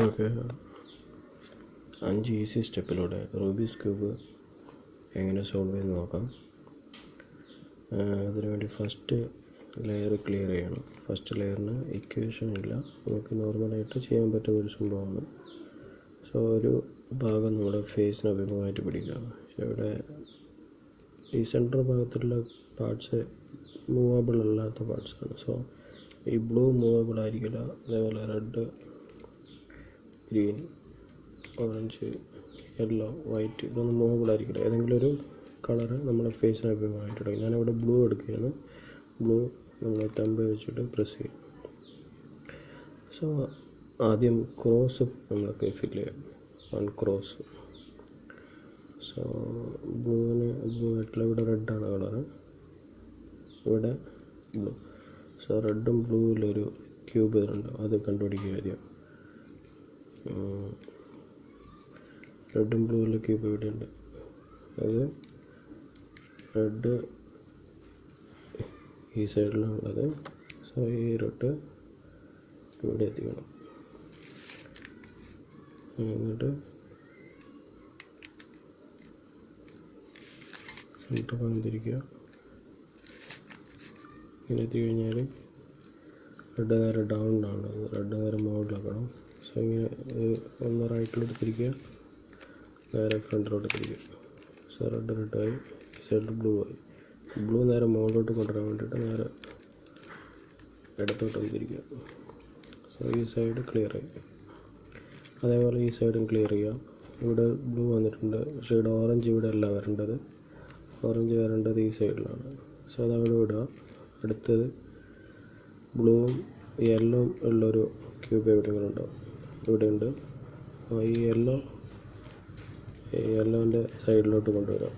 Okay, 5 easy സ്റ്റെപ്പിലൂടെ Rubik's cube എങ്ങനെ solve ചെയ്ത് നോക്കാം. അതിനുവേണ്ടി ഫസ്റ്റ് ലെയർ ക്ലിയർ ചെയ്യണം. ഫസ്റ്റ് ലെയറിന് ഇക്വേഷൻ ഇല്ല, നമുക്ക് നോർമലായിട്ട് ചെയ്യാൻ പറ്റുന്ന ഒരു സംഭവമാണ്. സോ ഒരു ഭാഗം നമ്മുടെ ഫേസിന് അഭിമുഖമായിട്ട് പിടിക്കുക. ഇവിടെ ഈ സെൻട്രൽ ഭാഗത്തുള്ള പാർട്സ് മൂവബിൾ അല്ലാത്ത പാർട്സാണ്. സോ ഈ ബ്ലൂ മൂവബിൾ ആയിരിക്കില്ല, അതേപോലെ red, green, orange, yellow, white ഇതൊന്നും മൂവബിൾ ആയിരിക്കില്ല. ഏതെങ്കിലും ഒരു കളറ് നമ്മളെ ഫേസിന് അഭിമുഖമായിട്ട് ഞാനിവിടെ ബ്ലൂ എടുക്കുകയാണ്. ബ്ലൂ നമ്മൾ തമ്പ് വെച്ചിട്ട് പ്രസ് ചെയ്യും. സോ ആദ്യം ക്രോസ് നമ്മളൊക്കെ ഫില്ല് ചെയ്യാം, 1 ക്രോസ്. സോ ബ്ലൂ ആയിട്ടുള്ള ഇവിടെ റെഡാണ് കളറ്, ഇവിടെ ബ്ലൂ. സോ റെഡും ബ്ലൂവിലൊരു ക്യൂബ് ഇതുണ്ട്, അത് കണ്ടുപിടിക്കുക ആദ്യം. റെഡും ബ്ലൂവിലെ ക്യൂബ് ഇവിടെ ഉണ്ട്. അത് റെഡ് ഈ സൈഡിലാണുള്ളത്. സോ ഈ റെഡ് ഇവിടെ എത്തിക്കണം. എന്നിട്ട് സെൻറ്റർ വന്നിരിക്കുക. ഇങ്ങനെ എത്തിക്കഴിഞ്ഞാൽ റെഡ് നേരെ ഡൗണിലാണ്, റെഡ് നേരെ മുകളിലാക്കണം. സോ ഇങ്ങനെ ഒന്ന് റൈറ്റിലോട്ട് തിരിക്കുക, നേരെ ഫ്രണ്ടിലോട്ട് തിരിക്കുക. സോ റെഡായി, ഈ സൈഡിൽ ബ്ലൂ ആയി. ബ്ലൂ നേരെ മുകളിലോട്ട് കൊണ്ടുവരാൻ വേണ്ടിയിട്ട് നേരെ ഇടത്തോട്ടൊന്ന് തിരിക്കുക. സോ ഈ സൈഡ് ക്ലിയറായി. അതേപോലെ ഈ സൈഡും ക്ലിയർ ചെയ്യുക. ഇവിടെ ബ്ലൂ വന്നിട്ടുണ്ട്, പക്ഷേ ഇവിടെ ഓറഞ്ച് ഇവിടെ അല്ല വരേണ്ടത്. ഓറഞ്ച് വരേണ്ടത് ഈ സൈഡിലാണ്. സോ അതവിടെ വിടുക. അടുത്തത് ബ്ലൂവും യെല്ലോവും ഉള്ളൊരു ക്യൂബ് എവിടെയെങ്കിലും ഉണ്ടാവും, ഇവിടെ ഉണ്ട്. ഈ യെല്ലോൻ്റെ സൈഡിലോട്ട് കൊണ്ടുവരിക.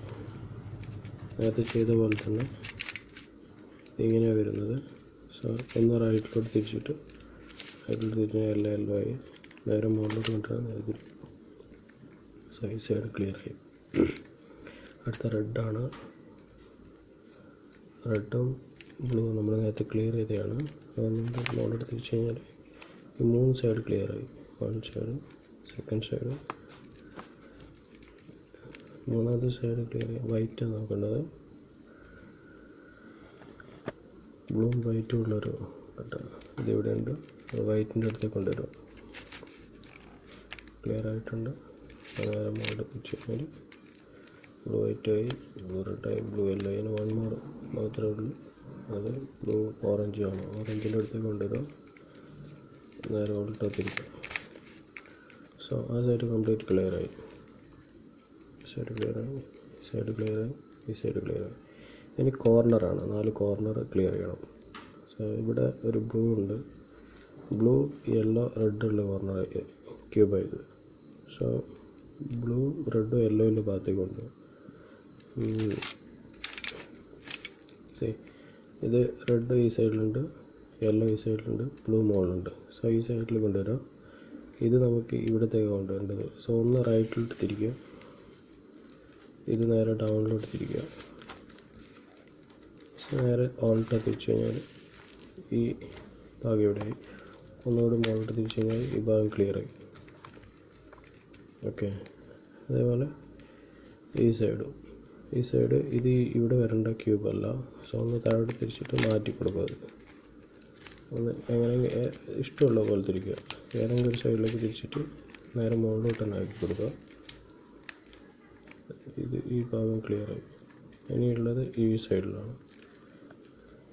നേരത്തെ ചെയ്ത പോലെ തന്നെ ഇങ്ങനെയാണ് വരുന്നത്. സോ ഒന്ന് റൈറ്റിലോട്ട് തിരിച്ചിട്ട് യെല്ലോ ആയി, നേരെ മുകളിലോട്ട് കൊണ്ടുവരാൻ നേരെ. സോ ഈ സൈഡ് ക്ലിയറായി. അടുത്ത റെഡാണ്. റെഡും ബ്ലൂ നമ്മൾ നേരത്തെ ക്ലിയർ ചെയ്തതാണ്. അതുകൊണ്ട് മുകളിലോട്ട് തിരിച്ചു കഴിഞ്ഞാൽ ഈ 3 സൈഡ് ക്ലിയറായി. 1 സൈഡ്, സെക്കൻഡ് സൈഡ്, മൂന്നാമത്തെ സൈഡ് ക്ലിയർ ആയി. വൈറ്റാണ് നോക്കേണ്ടത്. ബ്ലൂവും വൈറ്റും ഉള്ളൊരു കേട്ടോ, ഇതിവിടെ ഉണ്ട്. വൈറ്റിൻ്റെ അടുത്തേക്ക് കൊണ്ടുവരും. ക്ലിയർ ആയിട്ടുണ്ട്. നേരെ മുകളിൽ തിരിച്ചു കഴിഞ്ഞാൽ ബ്ലൂ വൈറ്റായി, ബ്ലൂ റെഡായി, ബ്ലൂ യെല്ലോ ആയി. 1 മോർ മാത്രമേ ഉള്ളൂ, അത് ബ്ലൂ ഓറഞ്ച് ആണ്. ഓറഞ്ചിൻ്റെ അടുത്തേക്ക് കൊണ്ടുവരും, നേരെ ഉൾട്ടത്തിരിക്കും. സോ ആ സൈഡ് കംപ്ലീറ്റ് ക്ലിയറായി. സൈഡ് ക്ലിയറായി, സൈഡ് ക്ലിയറായി, ഈ സൈഡ് ക്ലിയറായി. ഇനി കോർണറാണ്, 4 കോർണർ ക്ലിയർ ചെയ്യണം. സോ ഇവിടെ ഒരു ബ്ലൂ ഉണ്ട്, ബ്ലൂ യെല്ലോ റെഡ് ഉള്ള കോർണർ ക്യൂബായത്. സോ ബ്ലൂ റെഡും യെല്ലോയിൻ്റെ ഭാഗത്തേക്ക് കൊണ്ട് ഇത് റെഡ് ഈ സൈഡിലുണ്ട്, യെല്ലോ ഈ സൈഡിലുണ്ട്, ബ്ലൂ മുകളിലുണ്ട്. സോ ഈ സൈഡിൽ കൊണ്ടുവരാം. ഇത് നമുക്ക് ഇവിടത്തേക്ക് കൊണ്ടുവരേണ്ടത്. സോ ഒന്ന് റൈറ്റിലോട്ട് തിരിക്കുക, ഇത് നേരെ ഡൗണിലോട്ട് തിരിക്കുക. നേരെ ഓൾട്ട് തിരിച്ചു കഴിഞ്ഞാൽ ഈ ഭാഗം ഇവിടെയായി. ഒന്നുകൂടി മുകളിലോട്ട് തിരിച്ചു കഴിഞ്ഞാൽ ഈ ഭാഗം ക്ലിയറായി. ഓക്കെ, അതേപോലെ ഈ സൈഡ് ഇത് ഇവിടെ വരേണ്ട ക്യൂബല്ല. സോ ഒന്ന് താഴോട്ട് തിരിച്ചിട്ട് മാറ്റി കൊടുക്കുക. അത് ഒന്ന് എങ്ങനെ ഇഷ്ടമുള്ള പോലെ തിരിക്കുക. ഏതെങ്കിലും ഒരു സൈഡിലേക്ക് തിരിച്ചിട്ട് നേരെ മുകളിലോട്ട് തന്നെ ആക്കി കൊടുക്കുക. ഈ ഭാഗം ക്ലിയറായി. ഇനിയുള്ളത് ഈ സൈഡിലാണ്.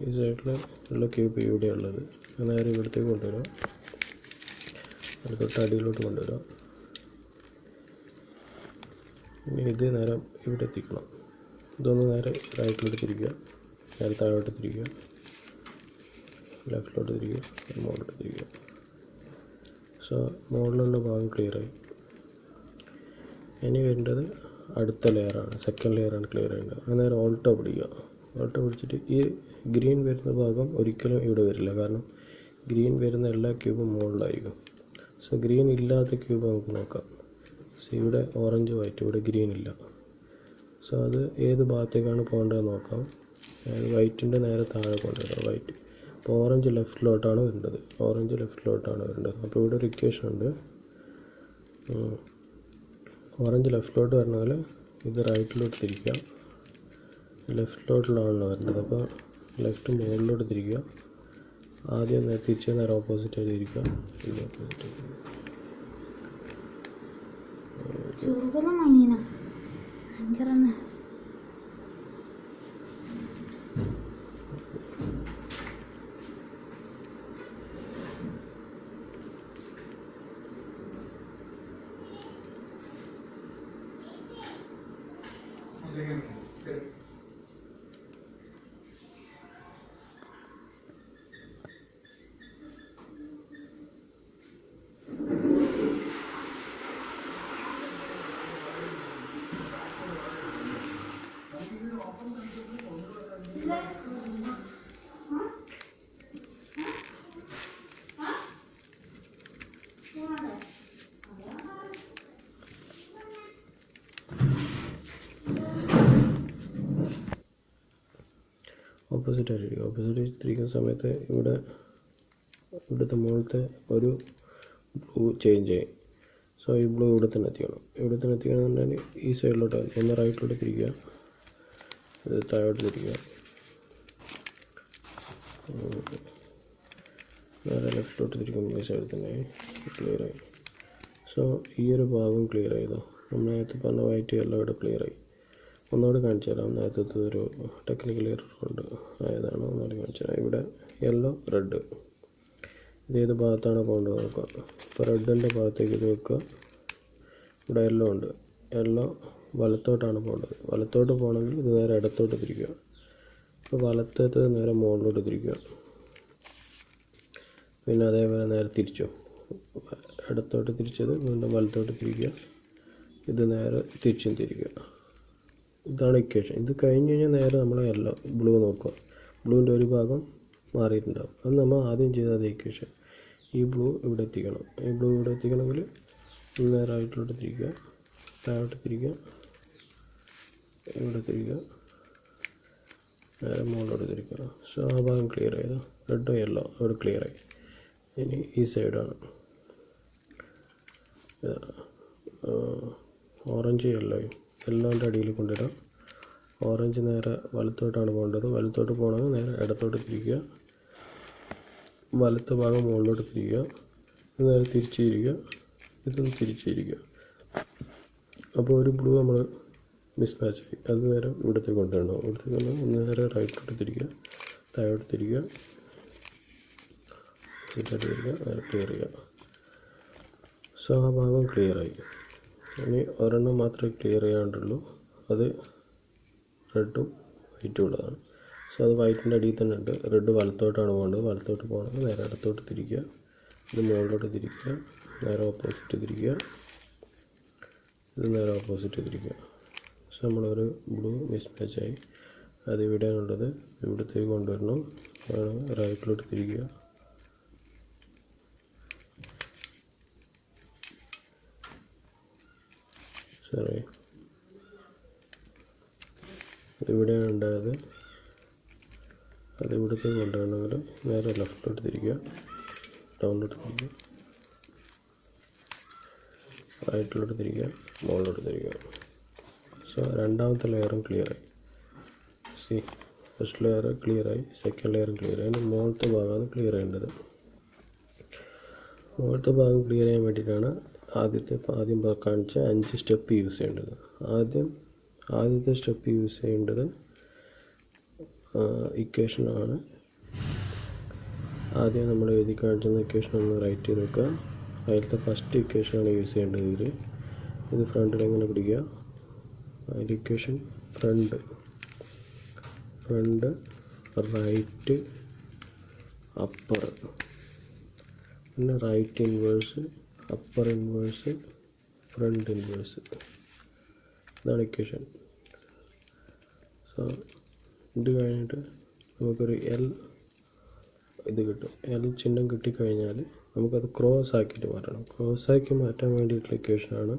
ഈ സൈഡിൽ ഉള്ള ക്യൂബ് ഇവിടെ ഉള്ളത്. നേരെ ഇവിടത്തേക്ക് കൊണ്ടുവരാം, അത് തൊട്ട് അടിയിലോട്ട് കൊണ്ടുവരാം. ഇനി ഇത് നേരെ ഇവിടെ എത്തിക്കണം. ഇതൊന്ന് നേരെ റൈറ്റിലോട്ട് തിരിക്കുക, നേരെ താഴോട്ട് തിരിക്കുക, ലെഫ്റ്റിലോട്ട് തിരിക്കുക, മുകളിലോട്ട് തിരിക്കുക. സോ മുകളിലുള്ള ഭാഗം ക്ലിയറായി. ഇനി വരേണ്ടത് അടുത്ത ലെയറാണ്, സെക്കൻഡ് ലെയറാണ് ക്ലിയർ ചെയ്യേണ്ടത്. അന്നേരം ഓൾട്ടോ പിടിക്കുക. ഓൾട്ടോ പിടിച്ചിട്ട് ഈ ഗ്രീൻ വരുന്ന ഭാഗം ഒരിക്കലും ഇവിടെ വരില്ല, കാരണം ഗ്രീൻ വരുന്ന എല്ലാ ക്യൂബും മുകളിലായിരിക്കും. സോ ഗ്രീൻ ഇല്ലാത്ത ക്യൂബ് നമുക്ക് നോക്കാം. സോ ഇവിടെ ഓറഞ്ച് വൈറ്റ്, ഇവിടെ ഗ്രീൻ ഇല്ല. സോ അത് ഏത് ഭാഗത്തേക്കാണ് പോകേണ്ടത് നോക്കാം. വൈറ്റിൻ്റെ നേരെ താഴെ കൊണ്ടുവരാം. വൈറ്റ് അപ്പോൾ ഓറഞ്ച് ലെഫ്റ്റിലോട്ടാണ് വരേണ്ടത്. അപ്പോൾ ഇവിടെ ഒരു ഇക്വേഷൻ ഉണ്ട്. ഓറഞ്ച് ലെഫ്റ്റിലോട്ട് വരണമെങ്കിൽ ഇത് റൈറ്റിലോട്ട് തിരിക്കുക. ലെഫ്റ്റിലോട്ടുള്ളതാണല്ലോ വരേണ്ടത്. അപ്പോൾ ലെഫ്റ്റ് മുകളിലോട്ട് തിരിക്കുക. ആദ്യം തിരിച്ച് നേരെ ഓപ്പോസിറ്റായിട്ട് തിരിക്കുക. ഇത് ഓപ്പോസിറ്റ് ഓപ്പോസിറ്റായിട്ട് തിരിക്കുന്ന സമയത്ത് ഇവിടുത്തെ മുകളിലത്തെ ഒരു ബ്ലൂ ചേഞ്ച് ചെയ്യും. സോ ഈ ബ്ലൂ ഇവിടെ തന്നെ എത്തിക്കണമെന്നുണ്ടെങ്കിൽ ഈ സൈഡിലോട്ട് ഒന്ന് റൈറ്റിലോട്ട് തിരിക്കുക, ഇത് താഴോട്ട് തിരിക്കുക, നേരെ ലെഫ്റ്റിലോട്ട് തിരിക്കുമ്പോൾ ഈ സൈഡിൽ തന്നെ ക്ലിയറായി. സോ ഈ ഒരു ഭാഗം ക്ലിയർ ആയതോ. നമ്മൾ നേരത്തെ പറഞ്ഞ വൈറ്റ് യെല്ലോ ഇവിടെ ക്ലിയറായി. ഒന്നുകൂടെ കാണിച്ചു തരാം. നേരത്തെ ഒരു ടെക്നിക്കൽ എറർ ഉണ്ട്, ആയതാണ്. ഒന്നുകൂടെ കാണിച്ചു തരാം. ഇവിടെ യെല്ലോ റെഡ് ഇത് ഏത് ഭാഗത്താണ് പോകേണ്ടത് നോക്കുക. ഇപ്പോൾ റെഡിൻ്റെ ഭാഗത്തേക്ക് ഇത് വെക്കുക. ഇവിടെ യെല്ലോ ഉണ്ട്, യെല്ലോ വലത്തോട്ടാണ് പോകേണ്ടത്. വലത്തോട്ട് പോകണമെങ്കിൽ ഇത് നേരെ ഇടത്തോട്ട് തിരിക്കുക. അപ്പോൾ വലത്തേത് നേരെ മുകളിലോട്ട് തിരിക്കുക. പിന്നെ അതേപോലെ നേരെ തിരിച്ചു, ഇടത്തോട്ട് തിരിച്ചത് വീണ്ടും വലത്തോട്ട് തിരിക്കുക. ഇത് നേരെ തിരിച്ചും തിരിക്കുക. ഇതാണ് ഇക്വേഷൻ. ഇത് കഴിഞ്ഞ് കഴിഞ്ഞാൽ നേരെ നമ്മൾ യെല്ലോ ബ്ലൂ നോക്കുക. ബ്ലൂവിൻ്റെ ഒരു ഭാഗം മാറിയിട്ടുണ്ടാവും. അത് നമ്മൾ ആദ്യം ചെയ്ത ഇക്വേഷൻ. ഈ ബ്ലൂ ഇവിടെ എത്തിക്കണം. ഈ ബ്ലൂ ഇവിടെ എത്തിക്കണമെങ്കിൽ നേരെ റൈറ്റിലോട്ട് തിരിക്കുക, താഴോട്ട് തിരിക്കുക, ഇവിടെ തിരിക്കുക, നേരെ മുകളിലോട്ട് തിരിക്കുക. സോ ആ ഭാഗം ക്ലിയർ ആയതോ. റെഡോ യെല്ലോ അവിടെ ക്ലിയറായി. ഇനി ഈ സൈഡാണ് ഓറഞ്ച് യെല്ലോൻ്റെ അടിയിൽ കൊണ്ടിടാം. ഓറഞ്ച് നേരെ വലത്തോട്ടാണ് പോകേണ്ടത്. വലത്തോട്ട് പോകണമെങ്കിൽ നേരെ ഇടത്തോട്ട് തിരിക്കുക, വലത്തെ ഭാഗം മുകളിലോട്ട് തിരിക്കുക, ഇത് നേരെ തിരിച്ചിരിക്കുക, ഇതൊന്ന് തിരിച്ചിരിക്കുക. അപ്പോൾ ഒരു ബ്ലൂ നമ്മൾ മിസ്മാച്ച് ആയി. അത് നേരെ ഇവിടത്തേക്ക് കൊണ്ടുവരണം. ഇവിടത്തേക്ക് ഒന്ന് നേരെ റൈറ്റിലോട്ട് തിരിക്കുക, താഴോട്ട് തിരിക്കുക, നേരെ ക്ലിയർ ചെയ്യുക. സോ ആ ഭാഗം ക്ലിയറായി. ഇനി ഒരെണ്ണം മാത്രമേ ക്ലിയർ ചെയ്യാണ്ടുള്ളൂ. അത് റെഡും വൈറ്റും ഉള്ളതാണ്. സോ അത് വൈറ്റിൻ്റെ അടിയിൽ തന്നെ ഉണ്ട്. റെഡ് വലത്തോട്ടാണ് പോകേണ്ടത്. വലത്തോട്ട് പോകണമെങ്കിൽ നേരെ ഇടത്തോട്ട് തിരിക്കുക, ഇത് മുകളിലോട്ട് തിരിക്കുക, നേരെ ഓപ്പോസിറ്റ് തിരിക്കുക, ഇത് നേരെ ഓപ്പോസിറ്റ് തിരിക്കുക. സോ നമ്മളൊരു ബ്ലൂ മിസ്മാച്ചായി. അത് ഇവിടെയാണുള്ളത്. ഇവിടത്തേക്ക് കൊണ്ടുവരണം. റൈറ്റിലോട്ട് തിരിക്കുക, സോറി ഇവിടെയാണ് ഉണ്ടായത്. അത് ഇവിടത്തേക്ക് കൊണ്ടുവരണമെങ്കിൽ നേരെ ലെഫ്റ്റിലോട്ട് തിരിക്കുക, ഡൗണിലോട്ട് തിരിക്കുക, റൈറ്റിലോട്ട് തിരിക്കുക, മുകളിലോട്ട് തിരിക്കുക. സോ രണ്ടാമത്തെ ലെയറും ക്ലിയറായി. ഫസ്റ്റ് ലെയർ ക്ലിയറായി, സെക്കൻഡ് ലെയറും ക്ലിയറായി. അതിന് മുകളിലത്തെ ഭാഗമാണ് ക്ലിയർ ചെയ്യേണ്ടത്. മുകളിലത്തെ ഭാഗം ക്ലിയർ ചെയ്യാൻ വേണ്ടിയിട്ടാണ് ആദ്യം കാണിച്ച 5 സ്റ്റെപ്പ് യൂസ് ചെയ്യേണ്ടത്. ആദ്യത്തെ സ്റ്റെപ്പ് യൂസ് ചെയ്യേണ്ടത് ഇക്വേഷനാണ്. ആദ്യം നമ്മൾ എഴുതി കാണിച്ചിരുന്ന ഇക്വേഷൻ ഒന്ന് റൈറ്റ് ചെയ്ത് വെക്കുക. അതിലത്തെ ഫസ്റ്റ് ഇക്വേഷനാണ് യൂസ് ചെയ്യേണ്ടത്. ഇത് ഫ്രണ്ടിൽ എങ്ങനെ പിടിക്കുക. അതിൻ്റെ ഇക്വേഷൻ ഫ്രണ്ട് റൈറ്റ് അപ്പർ, പിന്നെ right inverse, upper inverse, front inverse. ഇതാണ് ഇക്വേഷൻ. സോ ഇത് കഴിഞ്ഞിട്ട് നമുക്കൊരു എൽ ഇത് കിട്ടും. എൽ ചിഹ്നം കിട്ടിക്കഴിഞ്ഞാൽ നമുക്കത് ക്രോസ് ആക്കിയിട്ട് മാറ്റണം. ക്രോസ് ആക്കി മാറ്റാൻ വേണ്ടിയിട്ടുള്ള ഇക്വേഷനാണ്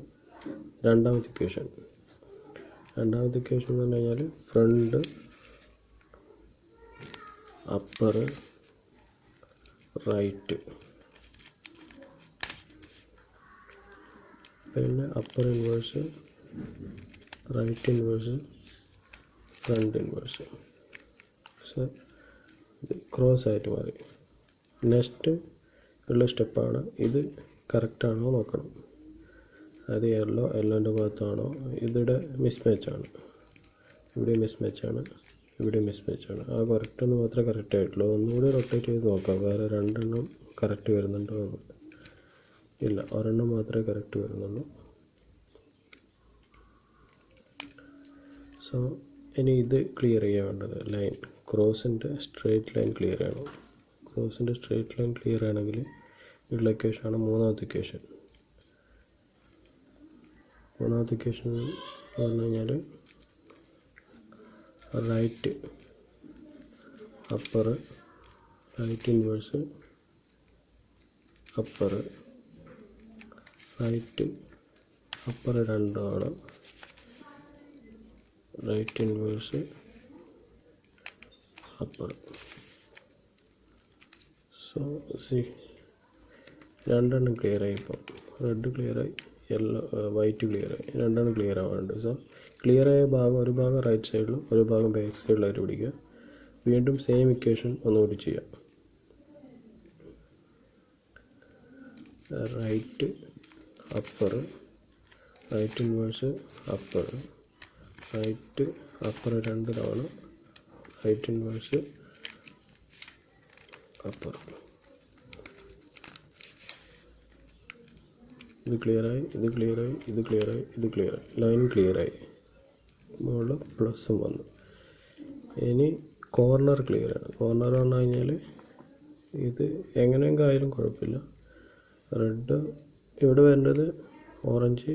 രണ്ടാമത്തെ ഇക്വേഷൻ. രണ്ടാമത്തെ ഇക്വേഷൻ എന്ന് പറഞ്ഞു കഴിഞ്ഞാൽ ഫ്രണ്ട് അപ്പർ റൈറ്റ് പിന്നെ upper inverse, right inverse, front inverse. So ഇത് ക്രോസ് ആയിട്ട് മാറി. നെക്സ്റ്റ് ഉള്ള സ്റ്റെപ്പാണ് ഇത് കറക്റ്റാണോ നോക്കണം. അത് യെല്ലോൻ്റെ ഭാഗത്താണോ, ഇതിവിടെ മിസ്മാച്ചാണ്, ഇവിടെ മിസ്മാച്ചാണ്, ഇവിടെ മിസ്മാച്ചാണ്. ആ കറക്റ്റൊന്ന് മാത്രമേ കറക്റ്റ് ആയിട്ടുള്ളൂ. ഒന്നുകൂടി റൊട്ടേറ്റ് ചെയ്ത് നോക്കാം, വേറെ രണ്ടെണ്ണം കറക്റ്റ് വരുന്നുണ്ടോ എന്ന്. ഇല്ല, ഒരെണ്ണം മാത്രമേ കറക്റ്റ് വരുന്നുള്ളൂ. സോ ഇനി ഇത് ക്ലിയർ ചെയ്യാൻ വേണ്ടത് ലൈൻ, ക്രോസിൻ്റെ സ്ട്രെയിറ്റ് ലൈൻ ക്ലിയർ ചെയ്യണം. ക്രോസിൻ്റെ സ്ട്രെയിറ്റ് ലൈൻ ക്ലിയർ ആണെങ്കിൽ ഉള്ള ഇക്വേഷനാണ് മൂന്നാമത്തെ ഇക്വേഷൻ. മൂന്നാമത്തെ ഇക്വേഷൻ എന്ന് പറഞ്ഞു കഴിഞ്ഞാൽ right upper, right inverse upper, right upper രണ്ടുമാണ്, right inverse upper. So C രണ്ടെണ്ണം ക്ലിയറായി. ഇപ്പം റെഡ് ക്ലിയറായി, വൈറ്റ് ക്ലിയറായി, രണ്ടെണ്ണം ക്ലിയർ ആവാനുണ്ട്. സോ ക്ലിയറായ ഭാഗം, ഒരു ഭാഗം റൈറ്റ് സൈഡിലും ഒരു ഭാഗം ബാക്ക് സൈഡിലായിട്ട് പിടിക്കുക. വീണ്ടും സെയിം ഇക്വേഷൻ ഒന്നുകൂടി ചെയ്യാം. Right upper, right inverse upper, right upper രണ്ട് തവണ, റൈറ്റ് ഇൻവേഴ്സ് അപ്പർ. ഇത് ക്ലിയറായി, ഇത് ക്ലിയറായി, ഇത് ക്ലിയറായി, ഇത് ക്ലിയറായി, ലൈൻ ക്ലിയറായി, മുകളിൽ പ്ലസും വന്നു. ഇനി കോർണർ ക്ലിയറാണ്. കോർണർ പറഞ്ഞു കഴിഞ്ഞാൽ ഇത് എങ്ങനെയെങ്കിലും ആയാലും കുഴപ്പമില്ല. റെഡ് ഇവിടെ വരേണ്ടത് ഓറഞ്ച്,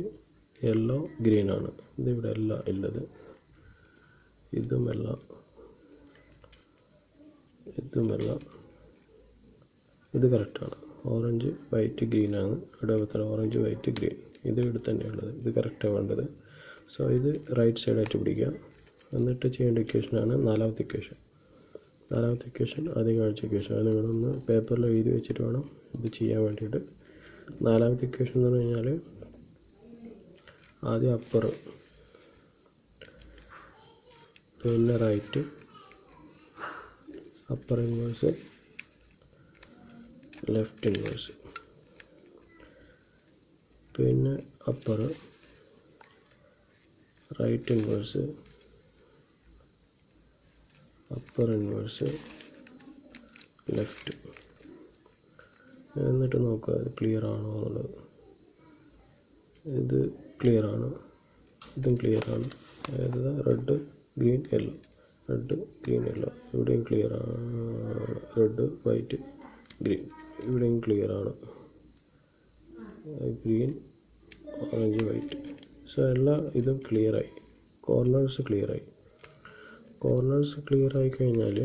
യെല്ലോ, ഗ്രീനാണ്. ഇതിവിടെ അല്ല ഉള്ളത്, ഇതുമല്ല, ഇതുമല്ല, ഇത് കറക്റ്റാണ്. ഓറഞ്ച് വൈറ്റ് ഗ്രീനാണ്, ഇവിടെ തന്നെ ഓറഞ്ച് വൈറ്റ് ഗ്രീൻ, ഇത് ഇവിടെ തന്നെയുള്ളത്, ഇത് കറക്റ്റാണ് വേണ്ടത്. സോ ഇത് റൈറ്റ് സൈഡായിട്ട് പിടിക്കുക. എന്നിട്ട് ചെയ്യേണ്ട ഇക്വേഷനാണ് നാലാമത്തെ ഇക്വേഷൻ. നാലാമത്തെ ഇക്വേഷൻ ആദ്യം കാണിച്ച ഇക്വേഷൻ, അത് നിങ്ങളൊന്ന് പേപ്പറിൽ എഴുതി വെച്ചിട്ട് വേണം ഇത് ചെയ്യാൻ വേണ്ടിയിട്ട്. നാലാമത്തെ ഇക്വേഷൻ എന്ന് പറഞ്ഞു കഴിഞ്ഞാൽ ആദ്യം അപ്പർ, പിന്നെ right upper inverse, left inverse, പിന്നെ upper, right inverse, upper inverse, left. എന്നിട്ട് നോക്കുക ഇത് ക്ലിയർ ആണോ എന്നുള്ളത്. ഇത് ക്ലിയർ ആണ്, ഇതും ക്ലിയർ ആണ്. അതായത് red green yellow, red green yellow, ഇവിടെയും ക്ലിയർ ആണ്. റെഡ് വൈറ്റ് ഗ്രീൻ, ഇവിടെയും ക്ലിയർ ആണ്. Green orange white. സോ എല്ലാ ഇതും ക്ലിയറായി. കോർണേഴ്സ് ക്ലിയറായി. കോർണേഴ്സ് ക്ലിയർ ആയി കഴിഞ്ഞാൽ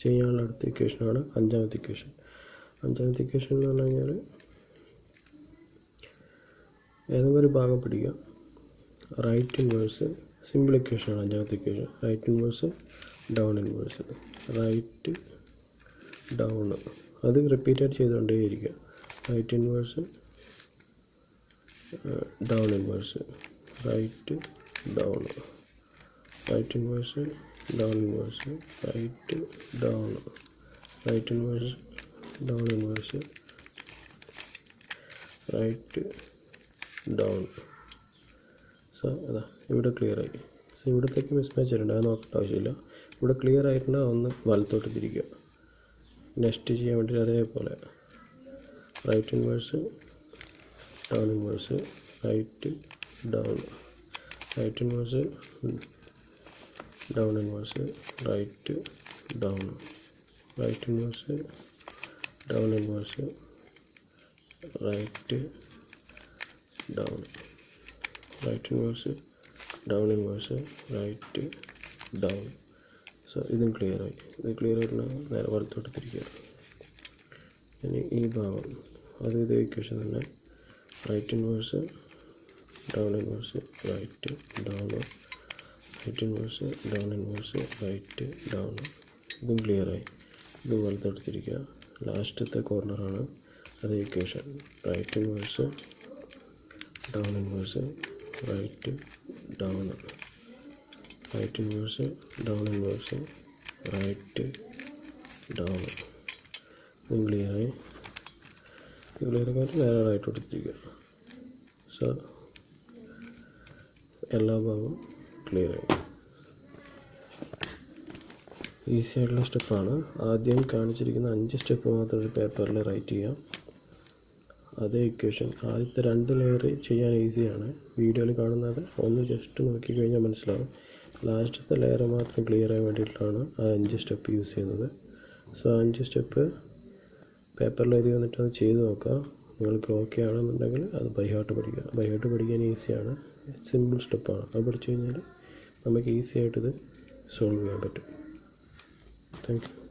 ചെയ്യാനുള്ള അടുത്ത ഇക്വേഷനാണ് അഞ്ചാമത്തെ ഇക്വേഷൻ. അഞ്ചാമത്തെ ഇക്വേഷൻ എന്ന് പറഞ്ഞു കഴിഞ്ഞാൽ ഏതെങ്കിലും ഒരു ഭാഗം പിടിക്കുക, റൈറ്റ് ഇൻവേഴ്സ്, സിമ്പിൾ ഇക്വേഷനാണ് അഞ്ചാമത്തെ equation. Right inverse down inverse, right down, അത് റിപ്പീറ്റായിട്ട് ചെയ്തുകൊണ്ടേയിരിക്കുക. Right inverse down inverse, right down, right inverse down inverse, right down, right inverse down inverse, right down. So അതാ ഇവിടെ ക്ലിയറായി. സോ ഇവിടത്തേക്ക് മിസ്മാച്ച് ഉണ്ട്, അത് നോക്കേണ്ട ആവശ്യമില്ല. ഇവിടെ ക്ലിയർ ആയിട്ടുണ്ട്, ഒന്ന് വലത്തോട്ട് തിരിക്കുക. നെക്സ്റ്റ് ചെയ്യാൻ വേണ്ടി അതേപോലെ right inverse down inverse, right down, right inverse down inverse, right down, right inverse down inverse, right down, right inverse down inverse, right down. So ഇതും ക്ലിയറായി. ഇത് ക്ലിയർ ആയിട്ടുള്ള നേരെ വലത്തോട്ട് തിരിക്കുക. ഇനി ഈ ഭാഗം അത് ഇതേ ഇക്വേഷൻ തന്നെ, right inverse down inverse, right down, right inverse down inverse, right down. ഇതും ക്ലിയറായി. ഇത് വലത്തോട്ട് തിരിക്കുക. ലാസ്റ്റത്തെ കോർണറാണ് അതേ equation, right inverse down inverse, right down, right inverse, down inverse, right down. ഇത് ക്ലിയറായി. ക്ലിയറായിട്ട് നേരെ റൈറ്റ് കൊടുത്തിരിക്കുക. സോ എല്ലാ ഭാഗവും ക്ലിയറായി. ഈസി ആയിട്ടുള്ള സ്റ്റെപ്പാണ്. ആദ്യം കാണിച്ചിരിക്കുന്ന 5 സ്റ്റെപ്പ് മാത്രം ഒരു പേപ്പറിൽ റൈറ്റ് ചെയ്യാം. അതേ ഇക്വേഷൻ ആദ്യത്തെ 2 ലെയർ ചെയ്യാൻ ഈസിയാണ്. വീഡിയോയിൽ കാണുന്നത് ഒന്ന് ജസ്റ്റ് നോക്കിക്കഴിഞ്ഞാൽ മനസ്സിലാവും. ലാസ്റ്റത്തെ ലെയർ മാത്രം ക്ലിയർ ആകാൻ വേണ്ടിയിട്ടാണ് ആ 5 സ്റ്റെപ്പ് യൂസ് ചെയ്യുന്നത്. സോ 5 സ്റ്റെപ്പ് പേപ്പറിൽ എഴുതി വന്നിട്ട് അത് ചെയ്ത് നോക്കുക. നിങ്ങൾക്ക് ഓക്കെ ആണെന്നുണ്ടെങ്കിൽ അത് ബൈ ഹാർട്ട് പഠിക്കുക. ബൈ ഹാർട്ട് പഠിക്കാൻ ഈസിയാണ്, സിമ്പിൾ സ്റ്റെപ്പാണ്. അത് പഠിച്ചു കഴിഞ്ഞാൽ നമുക്ക് ഈസി ആയിട്ടിത് സോൾവ് ചെയ്യാൻ പറ്റും. Thank you.